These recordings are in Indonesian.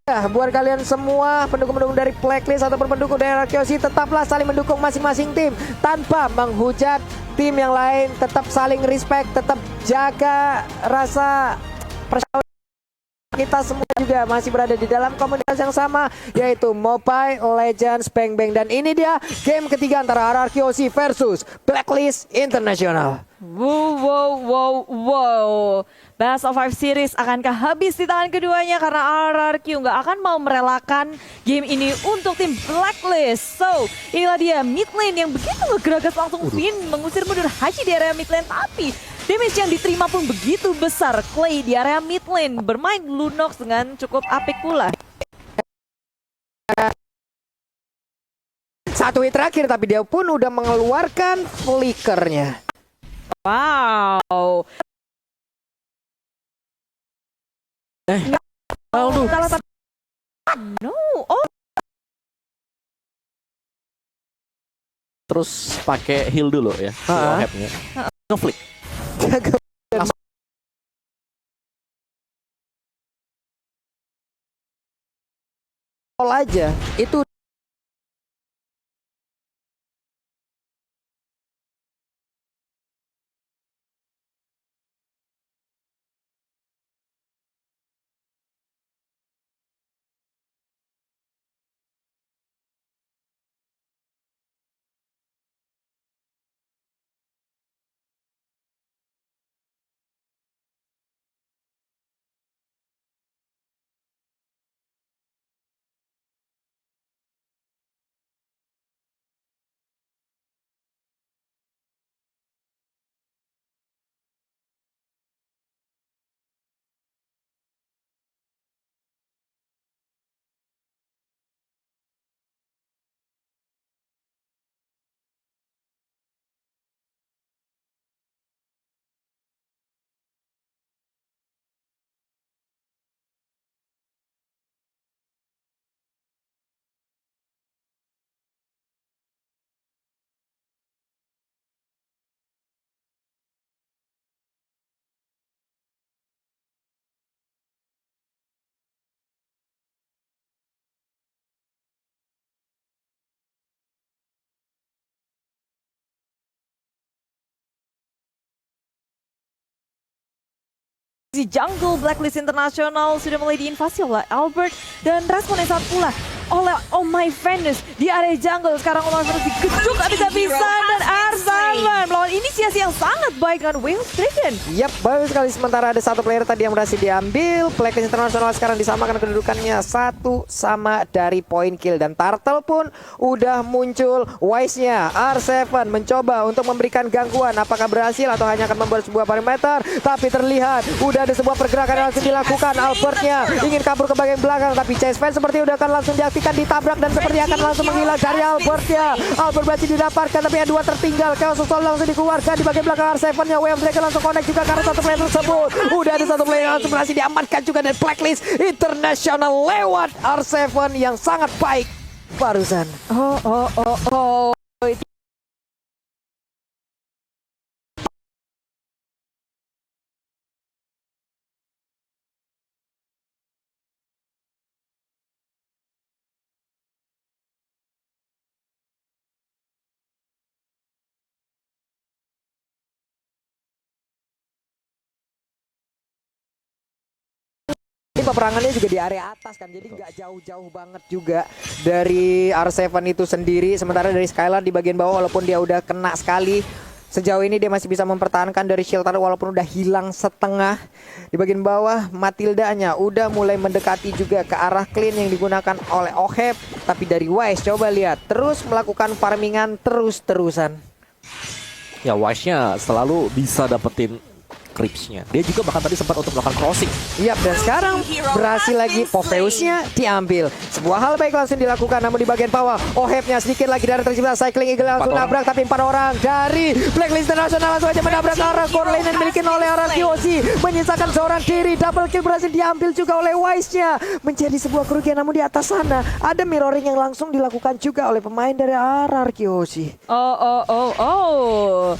Ya, buat kalian semua pendukung-pendukung dari Blacklist ataupun pendukung dari RRQC, tetaplah saling mendukung masing-masing tim tanpa menghujat tim yang lain. Tetap saling respect, tetap jaga rasa persahabatan. Kita semua juga masih berada di dalam komunitas yang sama, yaitu Mobile Legends Bang Bang. Dan ini dia game ketiga antara RRQC versus Blacklist International. Wow. Best of 5 series akankah habis di tangan keduanya, karena RRQ nggak akan mau merelakan game ini untuk tim Blacklist. So, inilah dia mid lane yang begitu geragas langsung win mengusir mundur Haji di area mid lane, tapi damage yang diterima pun begitu besar. Clay di area mid lane bermain Lunox dengan cukup apik pula. Satu hit terakhir, tapi dia pun udah mengeluarkan flickernya. Wow. No. Oh. Terus pakai heal dulu ya, healnya. Ngeflick. Aja itu Si jungle Blacklist International sudah mulai diinvasi oleh Albert, dan respon yang saat pula oleh Oh My Venus di area jungle. Sekarang Oh My Venus digeduk habis-habisan dan R7 melawan inisiasi yang sangat baik dengan Whale Stricken. Yap, baru sekali. Sementara ada satu player tadi yang berhasil diambil. Blacklist International sekarang disamakan kedudukannya satu sama dari point kill. Dan Turtle pun udah muncul. Wise-nya R7 mencoba untuk memberikan gangguan. Apakah berhasil atau hanya akan membuat sebuah parameter? Tapi terlihat udah ada sebuah pergerakan yang langsung dilakukan. Albertnya ingin kabur ke bagian belakang, tapi Chase Fan seperti udah akan langsung diaktifkan, ditabrak, dan seperti akan langsung menghilang dari Albertnya. Albert berhasil didapatkan, tapi yang dua tertinggal. Chaos Soul langsung dikeluarkan di bagian belakang R7-nya. Wave Dragon langsung connect juga karena satu player tersebut. Udah ada satu player yang langsung berhasil diamankan juga dari Blacklist International lewat R7 yang sangat baik barusan. Oh. Ini peperangannya juga di area atas kan, jadi nggak jauh-jauh banget juga dari R7 itu sendiri. Sementara dari Skylar di bagian bawah, walaupun dia udah kena sekali, sejauh ini dia masih bisa mempertahankan dari shield walaupun udah hilang setengah. Di bagian bawah Matildanya udah mulai mendekati juga ke arah clean yang digunakan oleh Oheb. Tapi dari Wise coba lihat, terus melakukan farmingan terus-terusan. Ya, Wise-nya selalu bisa dapetin creeps-nya. Dia juga bahkan tadi sempat untuk melakukan crossing. Yap, dan sekarang berhasil lagi Popheus-nya diambil. Sebuah hal baik langsung dilakukan, namun di bagian bawah Oheb-nya sedikit lagi dari tercipta. Cycling Eagle langsung nabrak, tapi 4 orang dari Blacklist International langsung aja menabrak ke arah core lane yang dimiliki oleh RRQC. Menyisakan seorang diri, double kill berhasil diambil juga oleh Wise-nya. Menjadi sebuah kerugian, namun di atas sana ada mirroring yang langsung dilakukan juga oleh pemain dari RRQC. Oh.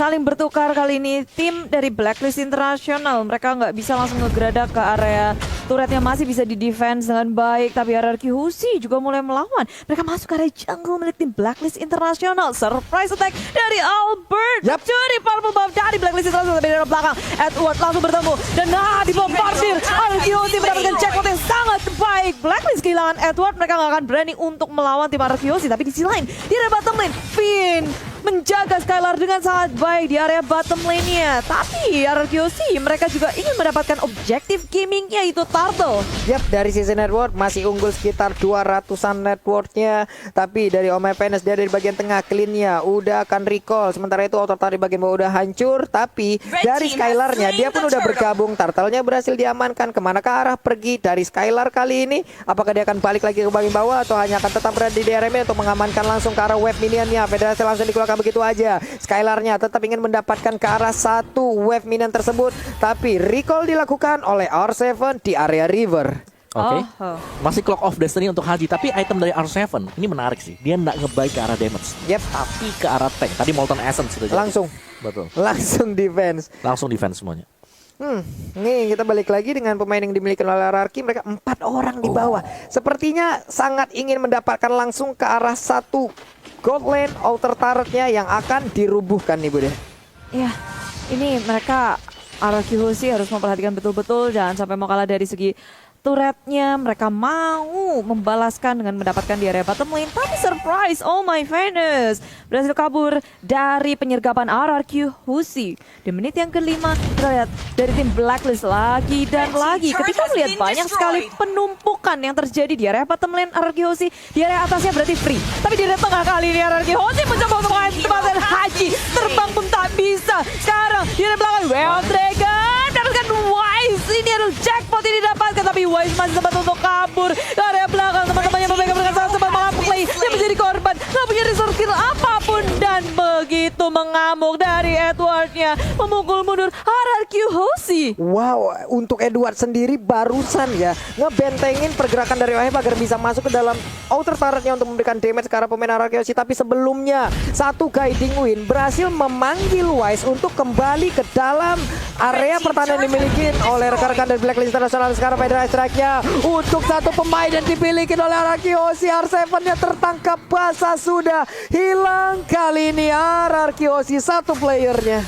saling bertukar kali ini. Tim dari Blacklist International, mereka nggak bisa langsung ngegeradak ke area turretnya, masih bisa di defense dengan baik. Tapi RRQ Husi juga mulai melawan. Mereka masuk ke area jungle milik tim Blacklist International. Surprise attack dari Albert. Curi purple buff dari Blacklist International. Tapi dari belakang Edward langsung bertemu. Dan dibombardir. RRQ Husi mendapatkan jackpot yang sangat baik. Blacklist kehilangan Edward, mereka nggak akan berani untuk melawan tim RRQ Husi. Tapi di sisi lain, di area bottom lane, Finn menjaga Skylar dengan sangat baik di area bottom lane-nya. Tapi RRQ mereka juga ingin mendapatkan objektif gaming yaitu Turtle. Yap, dari sisi network masih unggul sekitar 200-an networknya. Tapi dari Oh My Venus, dia dari bagian tengah clean-nya udah akan recall. Sementara itu auto di bagian bawah udah hancur. Tapi dari Skylar-nya dia pun udah bergabung. Turtle-nya berhasil diamankan. Kemana ke arah pergi dari Skylar kali ini? Apakah dia akan balik lagi ke bagian bawah atau hanya akan tetap berada di DRM untuk mengamankan langsung ke arah wave minion-nya? Federasi langsung dikeluarkan begitu aja. Skylar-nya tetap ingin mendapatkan ke arah satu wave minion tersebut, tapi recall dilakukan oleh R7 di area river. Oke. Masih Clock of Destiny untuk Haji, tapi item dari R7 ini menarik sih. Dia nggak ngebaik ke arah damage. Yep. Tapi ke arah tank. Tadi Molten Essence sudah jadi. Langsung. Betul. Langsung defense. Langsung defense semuanya. Nih kita balik lagi dengan pemain yang dimiliki oleh RRQ. Mereka 4 orang di bawah. Sepertinya sangat ingin mendapatkan langsung ke arah satu gold lane outer turretnya yang akan dirubuhkan nih Bude. Ya, ini mereka RRQ sih harus memperhatikan betul-betul jangan sampai mau kalah dari segi turretnya. Mereka mau membalaskan dengan mendapatkan di area bottom lane. Tapi surprise, Oh My Venus berhasil kabur dari penyergapan RRQ Husi. Di menit yang kelima, kita lihat dari tim Blacklist lagi dan lagi. Ketika melihat banyak sekali penumpukan yang terjadi di area bottom lane RRQ Husi, di area atasnya berarti free. Tapi di area tengah kali ini RRQ Husi mencoba untuk mengamankan Haji. Terbang pun tak bisa. Sekarang di area belakang, Well Dragon dapatkan Wise. Ini adalah jackpot ini didapatkan, tapi Wise masih sempat untuk kabur ke area belakang. Teman-temannya mereka sangat sempat mengamuk lagi. Dia menjadi korban, nggak punya resource skill apapun. Dan begitu mengamuk dari Edwardnya, memukul mundur RRQ Husi. Wow, untuk Edward sendiri barusan ya ngebentengin pergerakan dari OHF agar bisa masuk ke dalam outer turretnya untuk memberikan damage ke arah pemain RRQ Husi. Tapi sebelumnya satu guiding win berhasil memanggil Wise untuk kembali ke dalam area pertahanan yang dimiliki oleh rekan-rekan dari Blacklist International. Sekarang Federasi strike-nya untuk satu pemain yang dimiliki oleh RRQ Husi. R7-nya tertangkap basah, sudah hilang kali ini RRQ Husi satu playernya.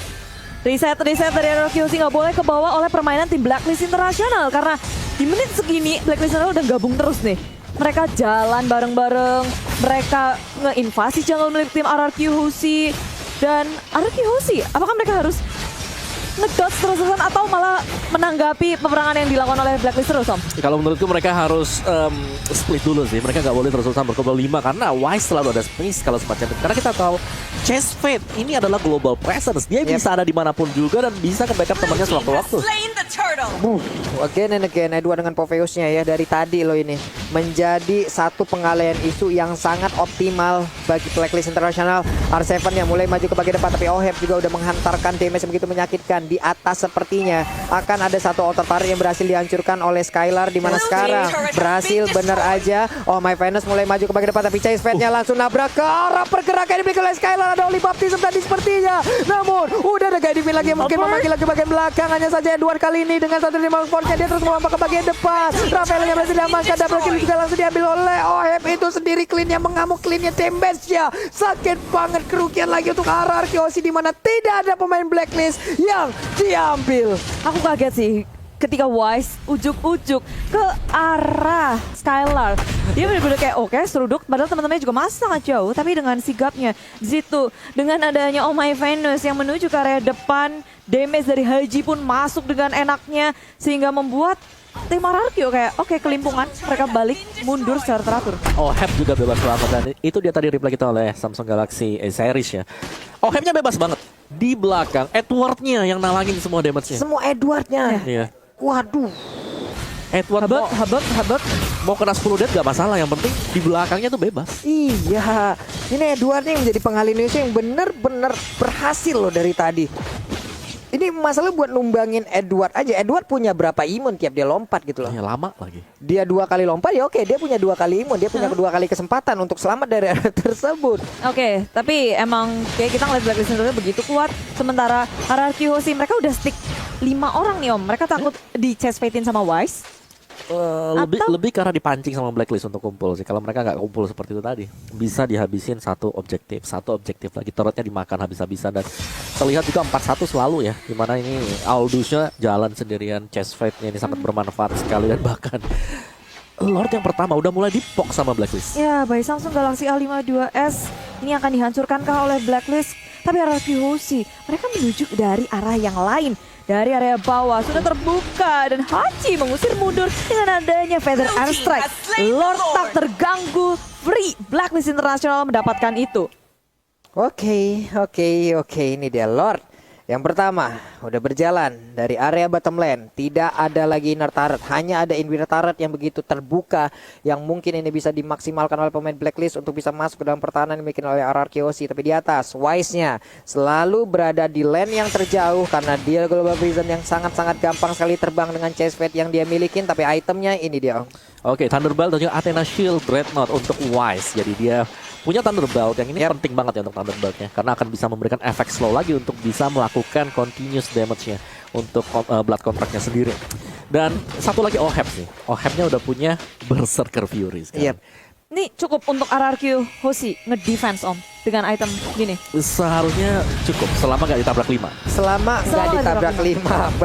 Reset dari RRQ Husi nggak boleh kebawa oleh permainan tim Blacklist International. Karena di menit segini Blacklist International udah gabung terus nih. Mereka jalan bareng-bareng, mereka ngeinvasi jungle milik tim RRQ Husi. Dan RRQ Husi, apakah mereka harus ngedodge terus-terusan atau malah menanggapi peperangan yang dilakukan oleh Blacklist terus, Om? Kalau menurutku mereka harus split dulu sih. Mereka nggak boleh terus-terusan berkebal 5 karena Wise selalu ada space kalau semacam itu. Karena kita tahu Chase Fate ini adalah global presence. Dia bisa ada dimanapun juga dan bisa ke backup temannya sewaktu-waktu. Again and again, Edward dengan Popheusnya ya dari tadi loh ini menjadi satu pengalihan isu yang sangat optimal bagi Blacklist International. R7 yang mulai maju ke bagian depan, tapi OHF juga udah menghantarkan damage yang begitu menyakitkan. Di atas sepertinya akan ada satu outer turret yang berhasil dihancurkan oleh Skylar, di mana sekarang berhasil bener aja. Oh My Venus mulai maju ke bagian depan, tapi Chase Fate-nya langsung nabrak ke arah pergerakan yang dimiliki oleh Skylar. Ada Holy Baptism tadi sepertinya, namun udah ada guiding lagi yang mungkin memanggil lagi bagian belakang. Hanya saja Edward kali ini dengan satu lima force-nya dia terus melompat ke bagian depan. Rafael-nya berhasil diamankan, double kill juga langsung diambil oleh OHF itu sendiri. Clean-nya mengamuk, clean-nya damage-nya sakit banget. Kerugian lagi untuk RRQ Husi, di mana tidak ada pemain Blacklist yang diambil. Aku kaget sih ketika Wise ujuk-ujuk ke arah Skylar. Dia benar-benar kayak oke, seruduk, padahal teman-temannya juga masih sangat jauh. Tapi dengan sigapnya Zitu, dengan adanya Oh My Venus yang menuju ke area depan, damage dari Haji pun masuk dengan enaknya, sehingga membuat tim RRQ kayak oke, kelimpungan, mereka balik mundur secara teratur. OHF juga bebas banget dan itu dia tadi reply kita oleh Samsung Galaxy A series ya. OHF-nya bebas banget. Di belakang Edward-nya yang nalangin semua damage-nya. Semua Edward-nya. Iya. Waduh. Edward Habak. mau kena 10 death gak masalah, yang penting di belakangnya tuh bebas. Iya, ini Edward yang menjadi pengalihan isu yang benar-benar berhasil loh dari tadi. Ini masalah buat numbangin Edward aja. Edward punya berapa imun tiap dia lompat gitu loh. Ya, lama lagi. Dia 2 kali lompat ya oke, dia punya 2 kali imun, dia punya 2 kali kesempatan untuk selamat dari area tersebut. Oke, tapi emang kayak kita ngeliat Blacklist Internet begitu kuat. Sementara RRQ Hoshi mereka udah stick 5 orang nih Om. Mereka takut di chest fatein sama Wise. Lebih karena dipancing sama Blacklist untuk kumpul sih. Kalau mereka nggak kumpul seperti itu tadi, bisa dihabisin satu objektif lagi, turretnya dimakan habis-habisan. Dan terlihat juga 4-1 selalu ya, dimana ini Aldusnya jalan sendirian, chest fight-nya ini sangat bermanfaat sekali. Dan bahkan Lord yang pertama udah mulai dipok sama Blacklist. Ya, baik Samsung Galaxy A52s ini akan dihancurkankah oleh Blacklist? Tapi RRQ Hoshi mereka menuju dari arah yang lain. Dari area bawah sudah terbuka dan Hachi mengusir mundur dengan adanya Feather Airstrike. Lord tak terganggu, free. Blacklist International mendapatkan itu. Oke, ini dia Lord. Yang pertama, udah berjalan dari area bottom lane. Tidak ada lagi inner turret, hanya ada inner turret yang begitu terbuka, yang mungkin ini bisa dimaksimalkan oleh pemain Blacklist untuk bisa masuk ke dalam pertahanan yang dimiliki oleh RRQ Hoshi. Tapi di atas, Wise-nya selalu berada di lane yang terjauh karena dia Global Vision yang sangat-sangat gampang sekali terbang dengan chest fate yang dia miliki. Tapi itemnya ini dia. Oke, Thunderbolt dan juga Athena Shield Dreadnought untuk Wise. Jadi dia punya Thunderbolt yang ini penting banget ya untuk Thunderboltnya, karena akan bisa memberikan efek slow lagi untuk bisa melakukan continuous damage-nya untuk Blood Contract-nya sendiri. Dan satu lagi Oheb nih. Ohebnya udah punya Berserker Fury sekarang. Ini cukup untuk RRQ Hoshi ngedefense Om dengan item gini. Seharusnya cukup selama gak ditabrak 5. Selama nggak ditabrak 5.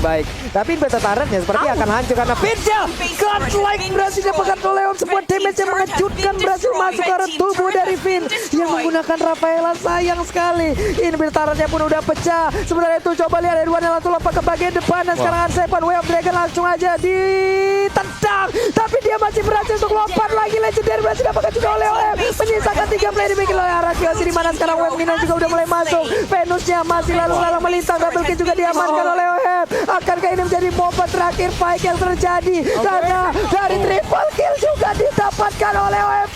Baik. Tapi beta turretnya seperti akan hancur karena Pinja godlike berhasil dapatkan oleh Om. Sebuah damage yang mengejutkan berhasil masuk ke arah tubuh dari Finn yang menggunakan Rafaela. Sayang sekali ini beta turretnya pun udah pecah. Sebenarnya itu coba lihat Edward yang langsung lompat ke bagian depan. Dan sekarang Arsepan Way of Dragon langsung aja ditendang, tapi dia masih berhasil untuk lompat lagi. Legendary berhasil dapatkan juga oleh OM. Menyisakan 3 play dimiliki oleh RRQ Hoshi, di mana sekarang Wave Mina juga udah mulai masuk. Venusnya masih lalu-lalang melintang, double kill juga diamankan oleh OM. Akankah ini menjadi momen terakhir fight yang terjadi? Karena dari triple kill juga didapatkan oleh OM.